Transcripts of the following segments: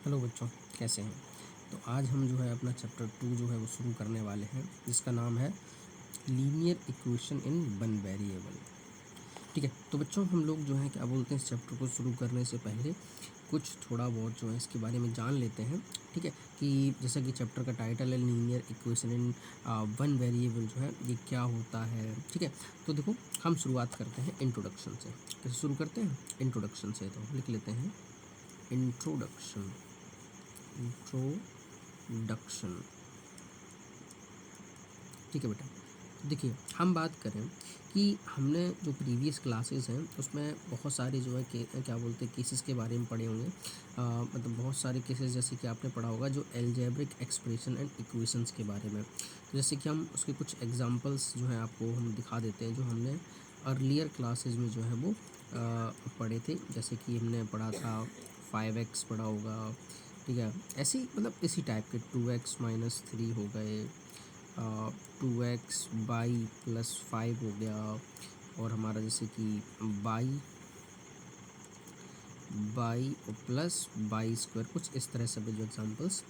Hello बच्चों, कैसे हैं। तो आज हम जो है अपना चैप्टर 2 जो है वो शुरू करने वाले हैं, जिसका नाम है linear equation in one variable. ठीक है, तो बच्चों हम लोग जो है क्या बोलते हैं, इस चैप्टर को शुरू करने से पहले कुछ थोड़ा बहुत जो है इसके बारे में जान लेते हैं। ठीक है, कि जैसा कि चैप्टर का टाइटल है linear equation in one variable, जो है ये क्या होता है। ठीक है, तो देखो हम शुरुआत करते हैं इंट्रोडक्शन से। कैसे शुरू करते हैं? इंट्रोडक्शन से। तो लिख लेते हैं इंट्रोडक्शन। इंट्रोडक्शन। ठीक है बेटा, देखिए हम बात करें कि हमने जो प्रीवियस क्लासेस हैं उसमें बहुत सारे जो है क्या बोलते हैं केसेस के बारे में पढ़े होंगे। मतलब बहुत सारे केसेस जैसे कि आपने पढ़ा होगा जो अलजेब्रिक एक्सप्रेशन एंड इक्वेशंस के बारे में। तो जैसे कि हम उसके कुछ एग्जांपल्स जो है आपको हम दिखा देते हैं, जो हमने अर्लियर क्लासेस में जो है वो पढ़े थे। जैसे कि हमने पढ़ा था 5x पढ़ा होगा। ठीक है, ऐसे ही मतलब इसी टाइप के 2x-3 हो गए, 2x बाई प्लस 5 हो गया, और हमारा जैसे कि बाई और प्लस बाई स्क्वायर, कुछ इस तरह से भी जो एग्जांपल्स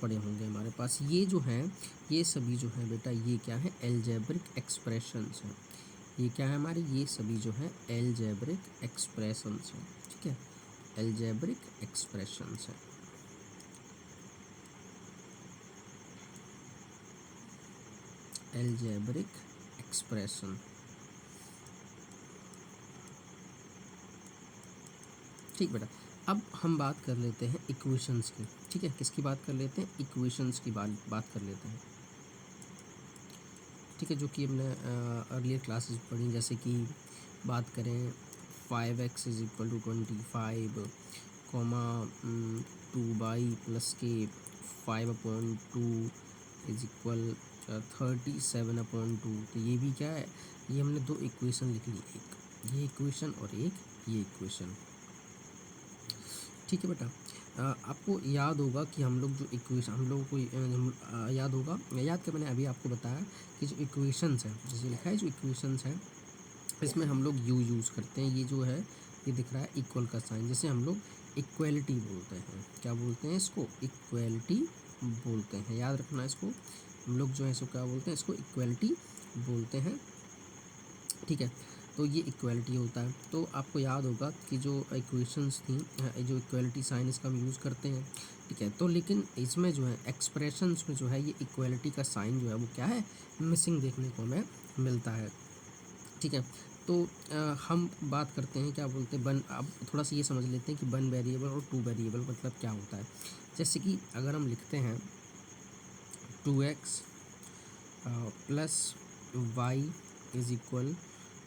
पड़े होंगे हमारे पास। ये जो हैं ये सभी जो है बेटा ये क्या है, अलजेब्रिक एक्सप्रेशंस हैं। ये क्या है हमारे, ये सभी जो है अलजेब्रिक एक्सप्रेशंस हैं। ठीक है, अलजेब्रिक एक्सप्रेशंस हैं। Algebraic expression. ठीक बेटा, अब हम बात कर लेते हैं इक्वेशंस की। ठीक है, किसकी बात कर लेते हैं, इक्वेशंस की बात कर लेते हैं। ठीक है, जो कि हमने अर्लियर क्लासेस पढ़ी। जैसे कि बात करें 5x is equal to 25, comma 2y+k 5/2 is equal 37/2। तो ये भी क्या है, ये हमने दो इक्वेशन लिख ली, एक ये इक्वेशन और एक ये इक्वेशन। ठीक है बेटा, आपको याद होगा कि हम लोग जो इक्वेशन हम लोगों को याद होगा, याद क्या मैंने अभी आपको बताया कि जो इक्वेशंस हैं, जैसे लिखा है जो इक्वेशंस हैं इसमें हम लोग यूज़ करते हैं। ये जो है ये दिख रहा है इक्वल का साइन, जैसे हम लोग इक्वलिटी बोलते हैं। क्या बोलते हैं इसको, इक्वलिटी बोलते हैं। याद रखना इसको, हम लोग जो है इसको क्या बोलते हैं, इसको इक्वलिटी बोलते हैं। ठीक है, तो ये इक्वलिटी होता है। तो आपको याद होगा कि जो इक्वेशंस थी, जो इक्वलिटी साइन इसका हम यूज़ करते हैं। ठीक है, तो लेकिन इसमें जो है एक्सप्रेशंस में जो है ये इक्वलिटी का साइन जो है वो क्या है, मिसिंग देखने को हमें मिलता है। ठीक है, तो हम बात करते हैं क्या बोलते हैं अब थोड़ा सा ये समझ लेते हैं कि वन वेरिएबल और टू वेरिएबल मतलब क्या होता है। जैसे कि अगर हम लिखते हैं 2x + y इज इक्वल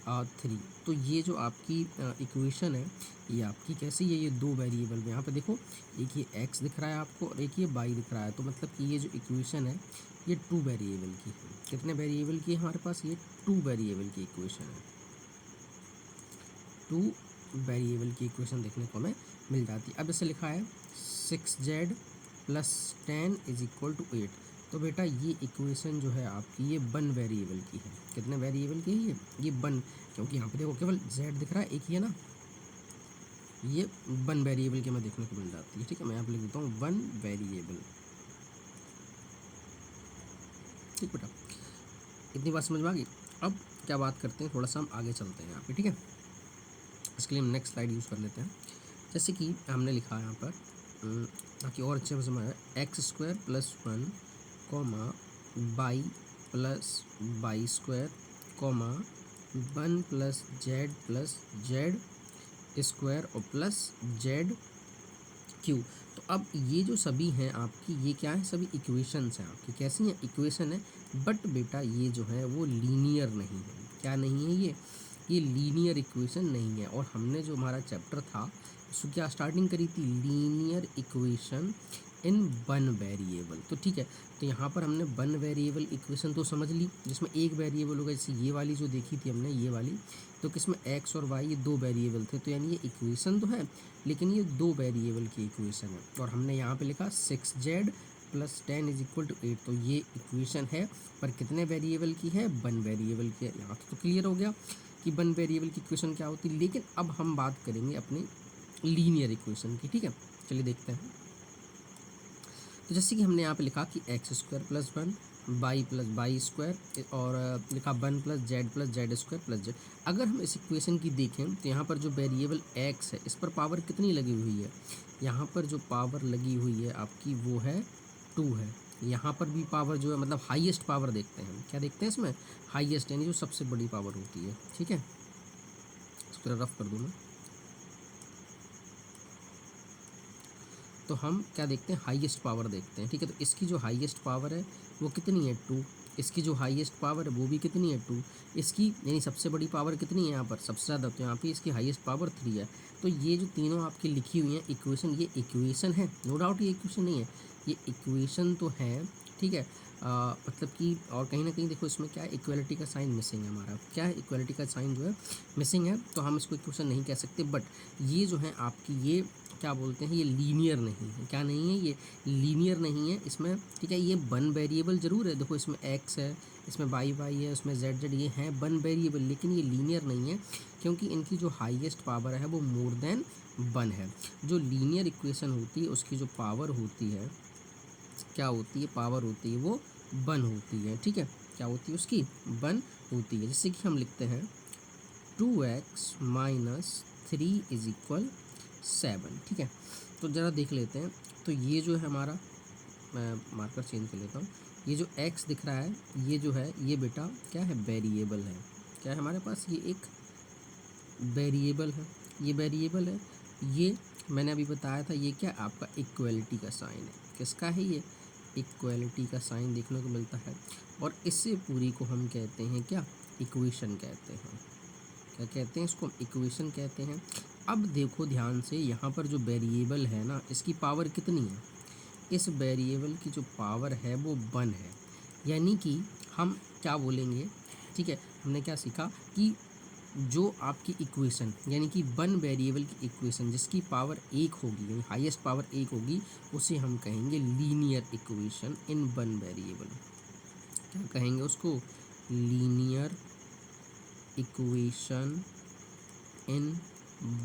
3, तो ये जो आपकी इक्वेशन है ये आपकी कैसी है, ये दो वेरिएबल में। यहाँ पे देखो एक ये x दिख रहा है आपको और एक ये y दिख रहा है। तो मतलब कि ये जो इक्वेशन है ये टू वेरिएबल की है। कितने वेरिएबल की है हमारे पास, ये टू वेरिएबल की इक्वेशन है। टू वेरिएबल की इक्वेशन देखने को हमें मिल जाती है। अब जैसे लिखा है 6z + 10 इज इक्वल टू 8। तो बेटा ये इक्वेशन जो है आपकी ये वन वेरिएबल की है। कितने वेरिएबल की है ये वन, क्योंकि यहाँ पे देखो केवल z दिख रहा है, एक ही है ना, ये वन वेरिएबल के में देखने को मिल जाती है। ठीक है, मैं यहाँ पे लिख देता हूँ वन वेरिएबल। ठीक बेटा, इतनी बात समझ में आ गई। अब क्या बात करते हैं, थोड़ा सा हम आगे चलते हैं यहाँ पे। ठीक है, इसके लिए हम नेक्स्ट स्लाइड यूज़ कर लेते हैं। जैसे कि हमने लिखा है यहाँ पर, ताकि और अच्छे से समझ आए, x² + 1, by plus by square, 1 + z square और प्लस z क्यू। तो अब ये जो सभी हैं आपकी, ये क्या है, सभी इक्वेशंस हैं आपकी। कैसी हैं, इक्वेशन है, बट बेटा ये जो है वो लीनियर नहीं है। क्या नहीं है ये लीनियर इक्वेशन नहीं है। और हमने जो हमारा चैप्टर था उसको क्या स्टार्टिंग करी थी, linear equation in one variable. तो ठीक है, तो यहाँ पर हमने वन वेरिएबल इक्वेशन तो समझ ली, जिसमें एक वेरिएबल होगा, जैसे ये वाली जो देखी थी हमने ये वाली, तो किसमें x और y ये दो वेरिएबल थे। तो यानी ये इक्वेशन तो है, लेकिन ये दो वेरिएबल की इक्वेशन है। और हमने यहाँ पे लिखा 6z + 10 इज इक्वल टू 8। तो ये इक्वेशन है, पर कितने वेरिएबल की है, वन वेरिएबल की है। यहाँ तो क्लियर हो गया कि वन वेरिएबल की इक्वेशन क्या होती है। लेकिन अब हम बात करेंगे अपनी लीनियर इक्वेशन की। ठीक है, चलिए देखते हैं। तो जैसे कि हमने यहाँ पे लिखा कि x square plus one y plus y square और लिखा one plus z square plus z. अगर हम इस इक्वेशन की देखें तो यहाँ पर जो वेरिएबल एक्स है इस पर पावर कितनी लगी हुई है, यहाँ पर जो पावर लगी हुई है आपकी वो है 2 है। यहाँ पर भी पावर जो है मतलब हाईएस्ट पावर देखते हैं, क्या देखते हैं इसमें, हाईएस्ट यानी जो सबसे बड़ी पावर होती है। ठीक है, इसको रफ कर दूँ मैं, तो हम क्या देखते हैं, हाईएस्ट पावर देखते हैं। ठीक है, तो इसकी जो हाईएस्ट पावर है वो कितनी है 2, इसकी जो हाईएस्ट पावर है वो भी कितनी है 2, इसकी यानी सबसे बड़ी पावर कितनी है यहाँ पर सबसे ज़्यादा, तो यहाँ पे इसकी हाईएस्ट पावर 3 है। तो ये जो तीनों आपकी लिखी हुई हैं इक्वेशन, ये इक्वेशन है, नो डाउट ये इक्वेशन नहीं है, ये इक्वेशन तो है। ठीक है, मतलब कि और कहीं ना कहीं देखो इसमें क्या है, इक्वलिटी का साइन मिसिंग है हमारा, क्या है, इक्वलिटी का साइन जो है मिसिंग है, तो हम इसको इक्वेशन नहीं कह सकते। बट ये जो है आपकी ये क्या बोलते हैं, ये लीनियर नहीं है, क्या नहीं है, ये लीनियर नहीं है इसमें। ठीक है, ये वन वेरिएबल ज़रूर है, देखो इसमें एक्स है, इसमें वाई वाई है, उसमें जेड जेड, ये हैं वन वेरिएबल, लेकिन ये लीनियर नहीं है क्योंकि इनकी जो हाईएस्ट पावर है वो मोर देन वन है। जो लीनियर इक्वेशन होती है उसकी जो पावर होती है क्या होती है, पावर होती है वो वन होती है। ठीक है, क्या होती है उसकी, वन होती है। जैसे कि हम लिखते हैं 2x माइनस 3 इज इक्वल 7। ठीक है, तो ज़रा देख लेते हैं, तो ये जो है हमारा, मैं मार्कर चेंज कर लेता हूँ, ये जो x दिख रहा है ये जो है ये बेटा क्या है, वेरिएबल है, क्या है हमारे पास, ये एक वेरिएबल है, ये वेरिएबल है। ये मैंने अभी बताया था ये क्या आपका इक्वलिटी का साइन है, किसका है ये, इक्वलिटी का साइन देखने को मिलता है। और इससे पूरी को हम कहते हैं क्या, इक्वेशन कहते हैं, क्या कहते हैं इसको, इक्वेशन कहते हैं। अब देखो ध्यान से, यहाँ पर जो वेरिएबल है ना इसकी पावर कितनी है, इस वेरिएबल की जो पावर है वो वन है, यानी कि हम क्या बोलेंगे। ठीक है, हमने क्या सीखा कि जो आपकी इक्वेशन यानी कि वन वेरिएबल की इक्वेशन जिसकी पावर एक होगी यानी हाईएस्ट पावर एक होगी, उसे हम कहेंगे linear equation in one variable. क्या कहेंगे उसको, linear equation in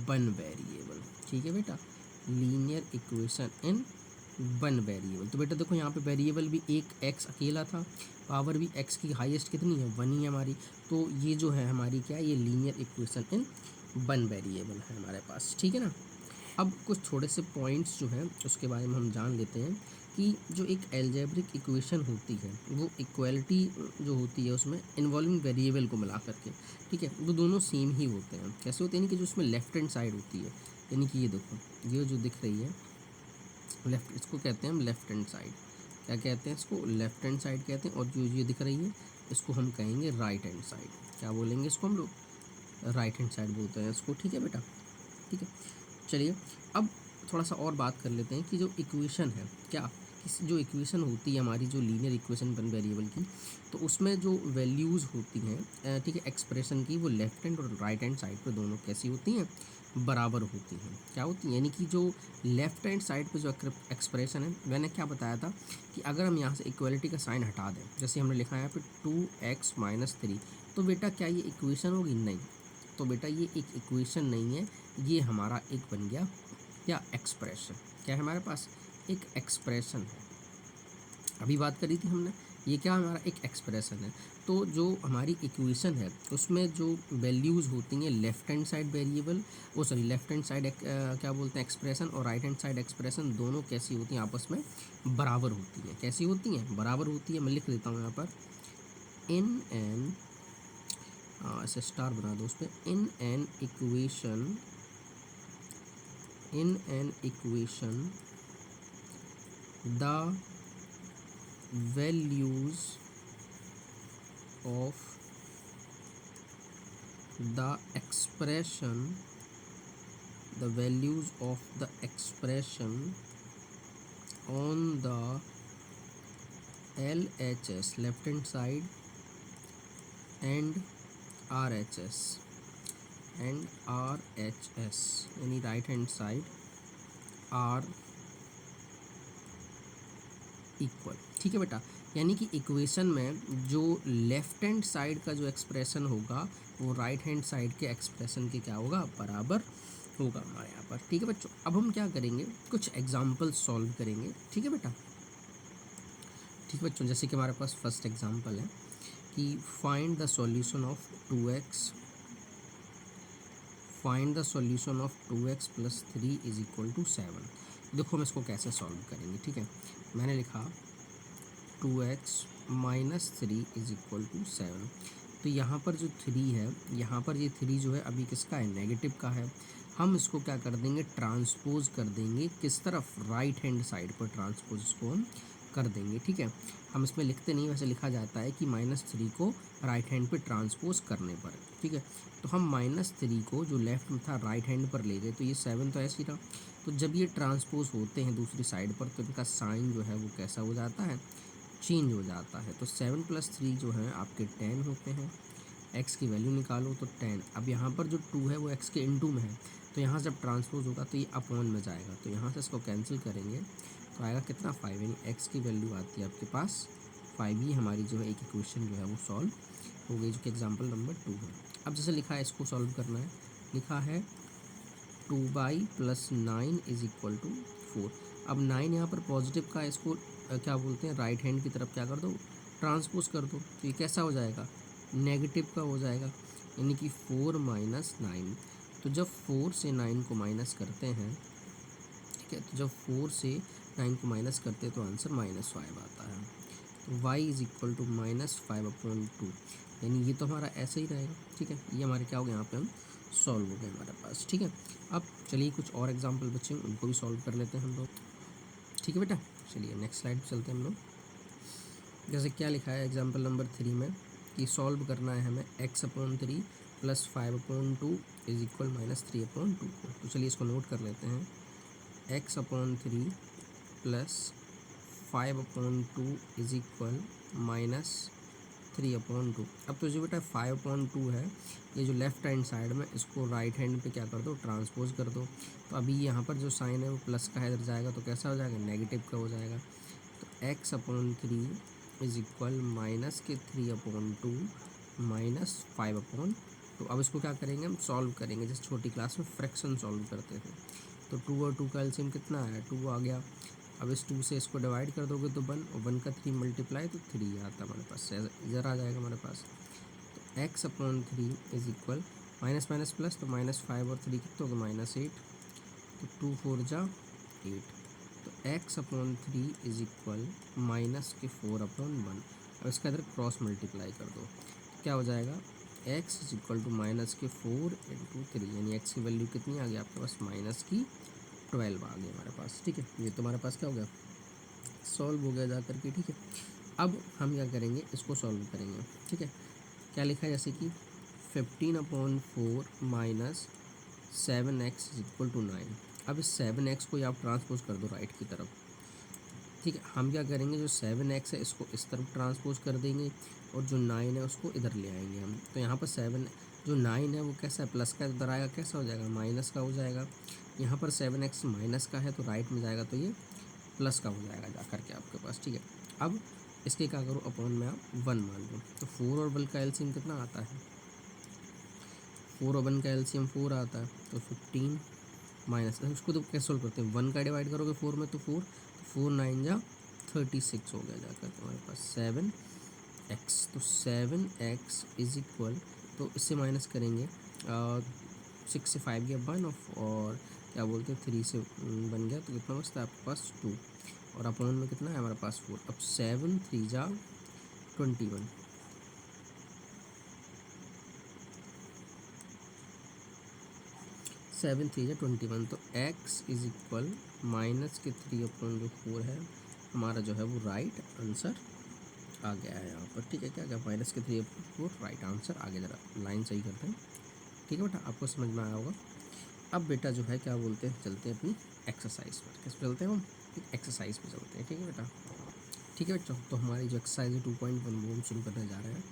one variable. ठीक है बेटा, linear equation in one variable. तो बेटा देखो यहाँ पे वेरिएबल भी एक एक्स अकेला था, पावर भी एक्स की हाईएस्ट कितनी है, वन ही है हमारी। तो ये जो है हमारी क्या है, ये linear equation in one variable है हमारे पास। ठीक है ना, अब कुछ थोड़े से पॉइंट्स जो हैं उसके बारे में हम जान लेते हैं कि जो एक एल्जेब्रिक इक्वेशन होती है वो इक्वलिटी जो होती है उसमें इन्वॉल्विंग वेरिएबल को मिला करके, ठीक है, वो दोनों सेम ही होते हैं। कैसे होते हैं, यानी कि जो उसमें लेफ्ट हैंड साइड होती है, यानी कि ये देखो ये जो दिख रही है लेफ्ट, इसको कहते हैं हम लेफ्ट हैंड साइड, क्या कहते हैं इसको, लेफ्ट हैंड साइड कहते हैं। और जो ये दिख रही है इसको हम कहेंगे राइट हैंड साइड, क्या बोलेंगे इसको हम लोग, राइट हैंड साइड बोलते हैं इसको। ठीक है बेटा, ठीक है, चलिए अब थोड़ा सा और बात कर लेते हैं कि जो इक्वेशन है क्या, जो इक्वेशन होती है हमारी जो लीनियर इक्वेशन वन वेरिएबल की, तो उसमें जो वैल्यूज़ होती हैं, ठीक है, एक्सप्रेशन की, वो लेफ्ट हैंड और राइट हैंड साइड पे दोनों कैसी होती हैं, बराबर होती हैं। क्या होती हैं, यानी कि जो लेफ्ट हैंड साइड पे जो एक्सप्रेशन है, मैंने क्या बताया था कि अगर हम यहाँ से इक्वलिटी का साइन हटा दें, जैसे हमने लिखा है यहाँ पे 2x माइनस 3, तो बेटा क्या ये इक्वेशन होगी, नहीं। तो बेटा ये एक इक्वेशन नहीं है, ये हमारा एक बन गया क्या, एक्सप्रेशन। क्या है हमारे पास, एक एक्सप्रेशन है। अभी बात करी थी हमने, ये क्या हमारा एक एक्सप्रेशन है। तो जो हमारी इक्वेशन है उसमें जो वैल्यूज़ होती हैं लेफ्ट हैंड साइड वेरिएबल, वो सॉरी लेफ्ट हैंड साइड क्या बोलते हैं एक्सप्रेशन, और राइट हैंड साइड एक्सप्रेशन, दोनों कैसी होती हैं, आपस में बराबर होती हैं। कैसी होती हैं, बराबर होती है। मैं लिख देता हूँ यहाँ पर, इन एन, ऐसे स्टार बना दो उस पर, in an equation, in an equation the values of the expression, the values of the expression on the LHS left hand side and RHS and RHS यानी right hand side are equal. ठीक है बेटा, यानी कि equation में जो left hand side का जो एक्सप्रेशन होगा वो राइट हैंड साइड के एक्सप्रेशन के क्या होगा, बराबर होगा हमारे यहाँ पर। ठीक है बच्चों, अब हम क्या करेंगे, कुछ एग्जाम्पल सॉल्व करेंगे। ठीक है बेटा, ठीक है बच्चों, जैसे कि हमारे पास फर्स्ट एग्जांपल है कि find the solution of 2x plus 3 is equal to 7। देखो हम इसको कैसे सॉल्व करेंगे। ठीक है, मैंने लिखा 2x minus 3 is equal to 7। तो यहाँ पर जो 3 है, यहाँ पर ये 3 जो है अभी किसका है, नेगेटिव का है। हम इसको क्या कर देंगे, ट्रांसपोज कर देंगे किस तरफ, राइट हैंड साइड पर ट्रांसपोज इसको हम कर देंगे। ठीक है, हम इसमें लिखते नहीं, वैसे लिखा जाता है कि -3 को राइट हैंड पे ट्रांसपोज करने पर। ठीक है, तो हम -3 को जो लेफ्ट में था राइट हैंड पर ले गए, तो ये 7 तो ऐसे ही रहा। तो जब ये ट्रांसपोज होते हैं दूसरी साइड पर तो इनका साइन जो है वो कैसा हो जाता है, चेंज हो जाता है। तो 7 + 3 जो है आपके 10 होते हैं। x की वैल्यू निकालो तो 10। अब यहाँ पर जो 2 है वो x के इनटू में है, तो यहाँ जब ट्रांसपोज होगा तो ये अपॉन में जाएगा, तो यहाँ से इसको कैंसिल करेंगे तो आएगा कितना, 5। यानी x की वैल्यू आती है आपके पास 5। ही हमारी जो है एक इक्वेशन जो है वो सॉल्व हो गई, जो कि एग्जाम्पल नंबर 2 है। अब जैसे लिखा है इसको सॉल्व करना है, लिखा है 2y + 9 इज इक्वल टू 4। अब 9 यहाँ पर पॉजिटिव का, इसको क्या बोलते हैं, राइट हैंड की तरफ क्या कर दो, ट्रांसपोज कर दो, तो ये कैसा हो जाएगा, नेगेटिव का हो जाएगा, यानी कि 4 - 9। तो जब 4 से 9 को माइनस करते हैं, ठीक है, तो जब 4 से 9 को माइनस करते हैं तो आंसर -5 आता है। तो y इज इक्वल टू -5/2, यानी ये तो हमारा ऐसे ही रहेगा। ठीक है, ये हमारे क्या हो गया, यहाँ पे हम सॉल्व हो गए हमारे पास। ठीक है, अब चलिए कुछ और एग्जांपल बच्चे उनको भी सॉल्व कर लेते हैं हम लोग। ठीक है बेटा, चलिए नेक्स्ट स्लाइड चलते हैं हम लोग। जैसे क्या लिखा है एग्जांपल नंबर 3 में कि सॉल्व करना है हमें x/3 + 5/2 इज इक्वल -3/2 को। तो चलिए इसको नोट कर लेते हैं, x/3 + 5/2 इज इक्वल -3/2। अब तो जो बेटा 5/2 है, ये जो लेफ्ट हैंड साइड में, इसको राइट हैंड पे क्या कर दो, ट्रांसपोज कर दो। तो अभी यहाँ पर जो साइन है वो प्लस का है, इधर जाएगा तो कैसा हो जाएगा, नेगेटिव का हो जाएगा। तो x/3 इज इक्वल -3/2 -5/2। अब इसको क्या करेंगे, हम सॉल्व करेंगे, जैसे छोटी क्लास में फ्रैक्शन सॉल्व करते थे। तो 2 और 2 का एलसीएम कितना आया, 2 आ गया। अब इस 2 से इसको डिवाइड कर दोगे तो 1, और 1 का 3 मल्टीप्लाई तो 3 आता है हमारे पास, इधर आ जाएगा हमारे पास। तो x/3 is equal minus minus plus, तो -5 और 3 कितना होगा, -8। तो 2 4 जा 8। तो x/3 इज इक्वल -4/1। अब इसका इधर क्रॉस मल्टीप्लाई कर दो, क्या हो जाएगा, x इज इक्वल टू -4 × 3, यानी x की वैल्यू कितनी आ गई आपके पास, -12 आ गई हमारे पास। ठीक है, ये तो हमारे पास क्या हो गया, सॉल्व हो गया जा करके। ठीक है, अब हम क्या करेंगे, इसको सॉल्व करेंगे। ठीक है, क्या लिखा है, जैसे कि 15/4 - 7x इज इक्वल टू 9। अब इस 7x को आप ट्रांसपोज कर दो राइट की तरफ। ठीक है, हम क्या करेंगे, जो 7x है इसको इस तरफ ट्रांसपोज कर देंगे, और जो 9 है उसको इधर ले आएंगे हम। तो यहाँ पर 7 जो 9 है वो कैसा है, प्लस का, इधर आएगा कैसा हो जाएगा, माइनस का हो जाएगा। यहाँ पर 7x माइनस का है तो राइट में जाएगा तो ये प्लस का हो जाएगा जा करके आपके पास। ठीक है, अब इसके क्या करो, अपॉन में आप 1 मान लो। तो 4 और 1 का एलसीएम कितना आता है, 4 और 1 का एलसीएम 4 आता है। तो 15 माइनस, उसको तो कैसे सोल्व करते हैं, 1 का डिवाइड करोगे 4 में तो 4, तो 4 9 जा 36 हो गया जाकर तुम्हारे पास 7x। तो 7x इज इक्वल, तो इससे माइनस करेंगे 6 से 5 गया 1, और क्या बोलते हैं 3 से 1 गया, तो कितना बचता है आपके पास 2, और अपॉन में कितना है हमारे पास 4। अब 7 3 जा 21, 7 3 जा 21। तो x इज इक्वल -3/4 है हमारा, जो है वो राइट आंसर आ गया है यहाँ पर। ठीक है, क्या क्या, -3/4 राइट आंसर आ गया। जरा लाइन सही करते हैं। ठीक है बेटा, आपको समझ में आया होगा। अब बेटा जो है क्या बोलते हैं, चलते हैं अपनी एक्सरसाइज पर। किस पे चलते हैं हम, एक्सरसाइज पे चलते हैं। ठीक है बेटा, ठीक है बच्चों, तो हमारी जो एक्सरसाइज है 2.1 वो हम शुरू करने जा रहे हैं।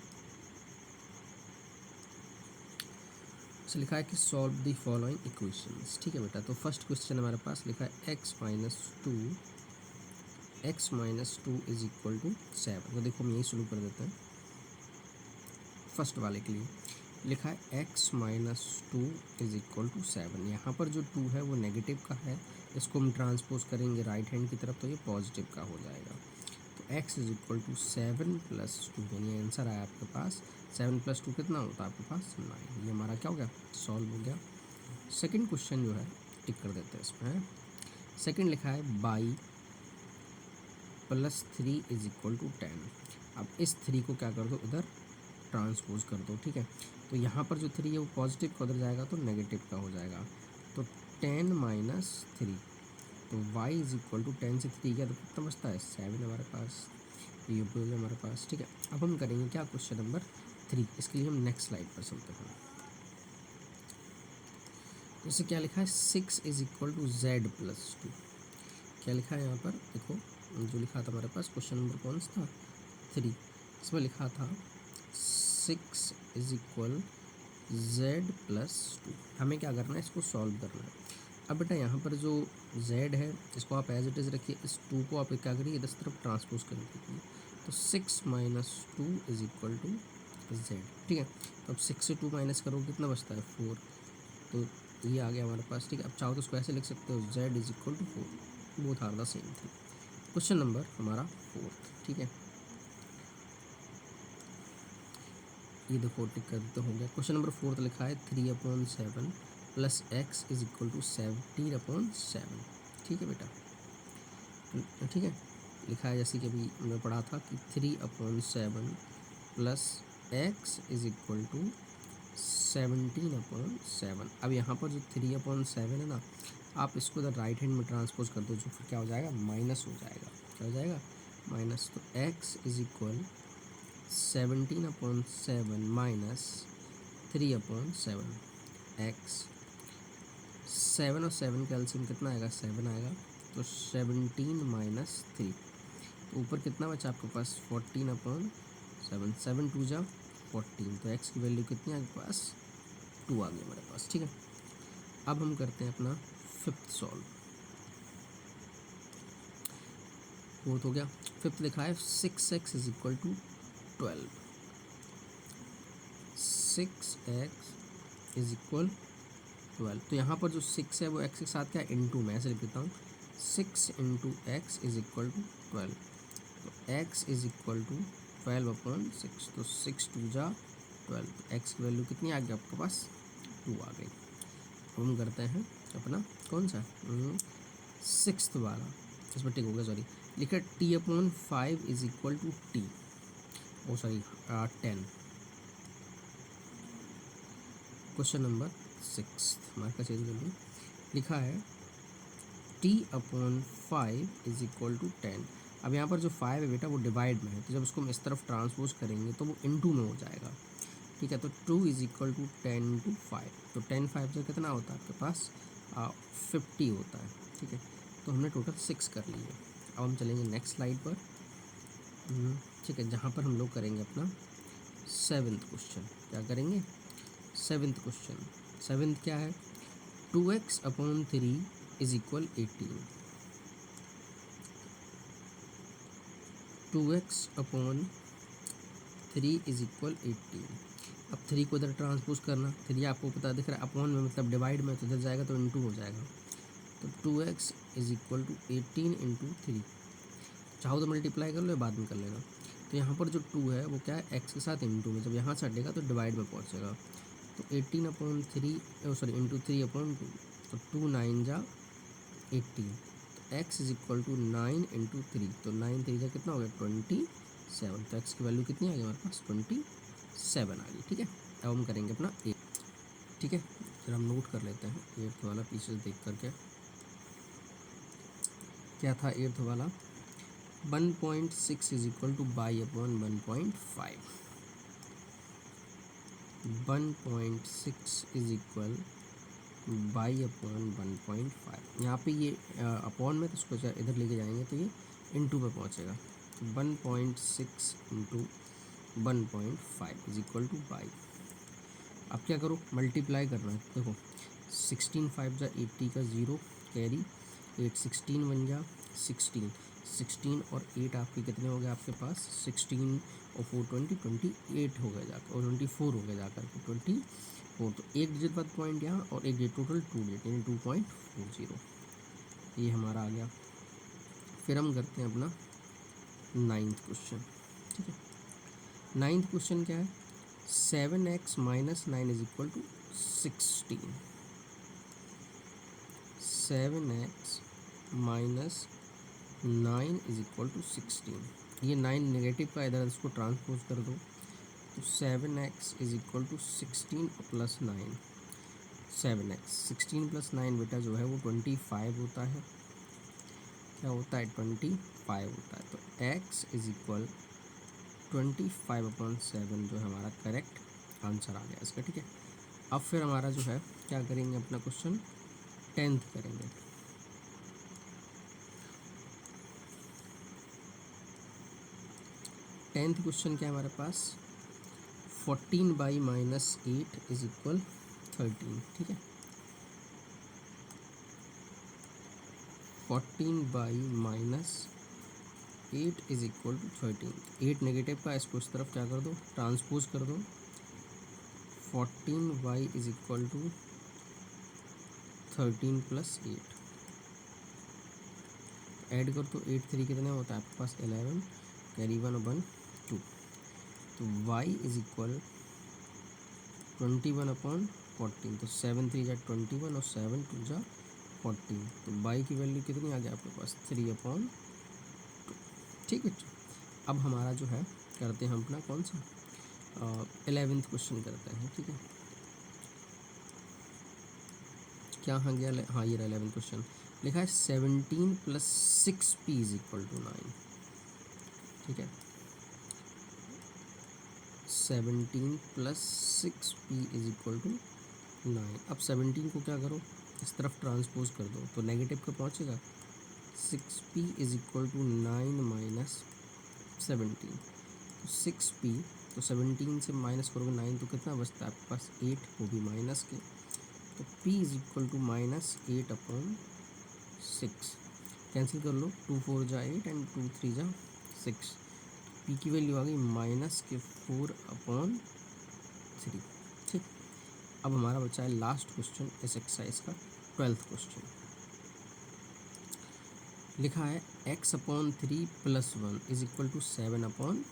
तो लिखा है कि सॉल्व द फॉलोइंग इक्वेशंस। ठीक है बेटा, तो फर्स्ट क्वेश्चन हमारे पास लिखा है x - 2 इज इक्वल टू 7। तो देखो हम यही शुरू कर देते हैं। फर्स्ट वाले के लिए लिखा है x - 2 इज इक्वल टू 7। यहाँ पर जो 2 है वो नेगेटिव का है, इसको हम ट्रांसपोज करेंगे राइट हैंड की तरफ तो ये पॉजिटिव का हो जाएगा। तो x इज इक्वल टू 7+2, यानी आंसर आया आपके पास 7+2 कितना होता है आपके पास 9। ये हमारा क्या हो गया, सॉल्व हो गया। सेकंड क्वेश्चन जो है टिक कर देते हैं इसमें। सेकंड लिखा है बाई +3 इज इक्वल टू 10। अब इस 3 को क्या कर दो, इधर ट्रांसपोज कर दो, ठीक है। तो यहाँ पर जो 3 है वो पॉजिटिव का उधर जाएगा तो नेगेटिव का हो जाएगा, तो 10 - 3, तो y इज इक्वल टू 10 से 3 गया तो कितना बचता है 7 हमारे पास, ये हो गया हमारे पास, ठीक है। अब हम करेंगे क्या, क्वेश्चन नंबर 3। इसके लिए हम नेक्स्ट स्लाइड पर चलते हैं। जैसे क्या लिखा है 6 इज इक्वल टू z+2। क्या लिखा है यहाँ पर देखो, जो लिखा था हमारे पास क्वेश्चन नंबर कौन सा था 3, इसमें लिखा था 6 इज इक्वल z+2। हमें क्या करना है, इसको सॉल्व करना है। अब बेटा यहाँ पर जो z है इसको आप एज इट इज़ रखिए, इस 2 को आप क्या करिए इस तरफ ट्रांसपोज कर दीजिए, तो 6 - 2 इज इक्वल टू z, ठीक है। तो अब 6 से 2 माइनस करोगे कितना बचता है 4, तो ये आ गया हमारे पास, ठीक है। अब चाहो तो इसको ऐसे लिख सकते हो z is equal to 4, both are the same thing. Question number हमारा 4, ठीक है। ये देखो टिक कर देते हो गया। क्वेश्चन नंबर 4 लिखा है 3/7 + x इज इक्वल टू 17/7, ठीक है बेटा, ठीक है। लिखा है जैसे कि अभी हमने पढ़ा था कि 3/7 + x इज इक्वल टू 17/7। अब यहाँ पर जो 3/7 है ना, आप इसको इधर राइट हैंड में ट्रांसपोज कर दो, जो फिर क्या हो जाएगा माइनस हो जाएगा, क्या हो जाएगा माइनस, तो x इज इक्वल 17/7 - 3/7, x 7 और 7 का एलसीएम कितना आएगा 7 आएगा, तो 17 - 3, तो ऊपर कितना बचा आपके पास 14/7, 7 2 जा 14, तो x की वैल्यू कितनी है आपके पास 2 आ गई हमारे पास, ठीक है। अब हम करते हैं अपना फिफ्थ सॉल्व। फोर्थ हो गया, फिफ्थ लिखा है 6x is equal to 12, 6x is equal 12। तो यहाँ पर जो 6 है वो x के साथ क्या इनटू में ऐसे लिख देता हूँ, 6 × x इज इक्वल टू 12, तो x इज इक्वल टू 12/6, तो 6 2 जा 12, तो x की वैल्यू कितनी आ गई आपके पास 2 आ गई। अब हम करते हैं अपना कौन सा सिक्स्थ वाला, इसमें टिक हो गया सॉरी, लिखा t/5 is equal to t, oh sorry 10। Question number 6 mark change कर लूँ, लिखा है t/5 इज इक्वल टू 10। अब यहाँ पर जो 5 है बेटा वो डिवाइड में है, तो जब उसको हम इस तरफ ट्रांसपोज करेंगे तो वो इनटू में हो जाएगा, ठीक है। तो 2 इज इक्वल टू 10 × 5, तो 10 5 से कितना होता है आपके पास 50 होता है, ठीक है। तो हमने टोटल 6 कर लिए। अब हम चलेंगे नेक्स्ट स्लाइड पर, ठीक है, जहाँ पर हम लोग करेंगे अपना 7th क्वेश्चन। क्या करेंगे 7th क्वेश्चन, 7th क्या है 2x/3 is equal 18, 2x/3 is equal 18। अब 3 को इधर ट्रांसपोज करना, 3 आपको पता दिख रहा है अपॉन में मतलब डिवाइड में, तो इधर जाएगा तो इनटू हो जाएगा, तो 2x इज इक्वल टू 18 × 3। चाहो तो मल्टीप्लाई कर लो या बाद में कर लेना। तो यहाँ पर जो 2 है वो क्या है x के साथ इनटू में, जब यहाँ से हटेगा तो डिवाइड में पहुँचेगा, तो 18/3 सॉरी × 3/2, तो 2 9 जा 18, तो x इज इक्वल टू 9 × 3, तो 9 3 जा कितना हो गया 27, तो x की वैल्यू कितनी आ गई हमारे पास 27 आ गई, ठीक है। अब हम करेंगे अपना 8, ठीक है। फिर हम नोट कर लेते हैं 8th वाला पीछे देख करके, क्या था 8th वाला 1.6 is equal to y/1.5, 1.6 is equal y/1.5। यहाँ पे ये अपॉन में, तो इसको इधर लेके जाएंगे तो ये इनटू में पहुँचेगा, तो 1.6 × 1.5 इज इक्वल टू y। अब क्या करो मल्टीप्लाई करना है, देखो 16 5 जा 80 का 0 कैरी 8, 16 1 जा 16, 16 और 8 आपके कितने हो गए आपके पास 16 और 4 20 28 हो गए जाकर, और 24 हो गए जाकर के 24, तो एक डिजिट बाद पॉइंट यहाँ और एक डिजिट टोटल 2 डिजिट यानी 2.40, ये हमारा आ गया। फिर हम करते हैं अपना नाइन्थ क्वेश्चन, ठीक है। नाइन्थ क्वेश्चन क्या है, 7x minus 9 is equal to 16। 7x minus 9 is equal to 16। ये 9 नेगेटिव का, इधर इसको ट्रांसपोज कर दो तो 7x is equal to 16 plus 9। 7x 16 plus 9 बेटा जो है वो 25 होता है। क्या होता है, 25 होता है। तो x इज इक्वल 25/7 जो है हमारा करेक्ट आंसर आ गया इसका, ठीक है। अब फिर हमारा जो है क्या करेंगे, अपना क्वेश्चन 10th करेंगे। टेंथ क्वेश्चन क्या है हमारे पास, 14/-8 इज इक्वल 13, ठीक है। 14/-8 इज इक्वल टू 13। 8 नेगेटिव का, इसको इस तरफ क्या कर दो, ट्रांसपोज कर दो। 14y is equal to 13 plus 8, add कर तो 8 3 कितने होता है आपके पास, 11, कैरी 1 1 2। तो y इज इक्वल 21/14। तो 7 3 जा 21 और 7 2 जा 14। तो y की वैल्यू कितनी आ गई आपके पास, 3/2, ठीक है। अब हमारा जो है करते हैं हम अपना कौन सा 11th क्वेश्चन करते हैं, ठीक है। क्या हाँ गया, हाँ ये रहा 11th क्वेश्चन। लिखा है 17 plus 6p is equal to 9, ठीक है। 17 plus 6p is equal to 9। अब 17 को क्या करो, इस तरफ ट्रांसपोज कर दो तो नेगेटिव का पहुंचेगा। 6p is equal to 9 minus 17। तो 6p, तो 17 से माइनस करोगे 9 तो कितना बचता है आपके पास, 8, वो भी माइनस के। तो p is equal to -8/6। Cancel कर लो, 2 4 जा 8 एंड 2 3 जा 6। p की वैल्यू आ गई -4/3, ठीक। अब हमारा बचा है लास्ट क्वेश्चन इस एक्सरसाइज का, 12th क्वेश्चन। लिखा है x/3 + 1 इज इक्वल टू 7/50।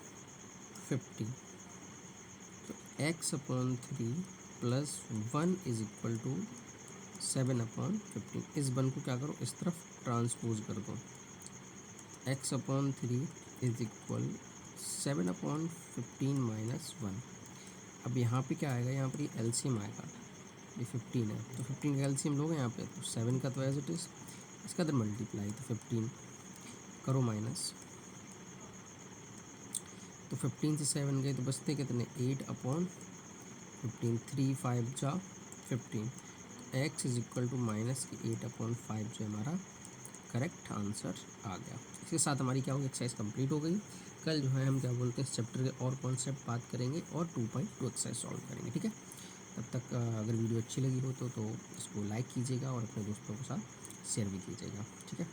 तो x/3 + 1 इज इक्वल टू 7/50। इस 1 को क्या करो, इस तरफ ट्रांसपोज कर दो। x/3 is equal 7/15 minus 1। अब यहाँ पे क्या आएगा, यहाँ पर ये एलसीएम आएगा, ये 15 है तो 15 का एलसीएम लोगे यहाँ पे, तो 7 का तो एज इट इज़, इसका तो मल्टीप्लाई, तो 15 करो माइनस। तो 15 से 7 गए तो बचते कितने, 8/15। 3 5 जा 15। x इज इक्वल टू -8/5 जो हमारा करेक्ट आंसर आ गया। इसके साथ हमारी क्या होगी, एक्सरसाइज कंप्लीट हो गई। कल जो है हम क्या बोलते हैं इस चैप्टर के और कॉन्सेप्ट बात करेंगे और 2.2 एक्सरसाइज सॉल्व करेंगे, ठीक है। तब तक अगर वीडियो अच्छी लगी हो तो इसको लाइक कीजिएगा और अपने दोस्तों के साथ शेयर भी कीजिएगा, ठीक है।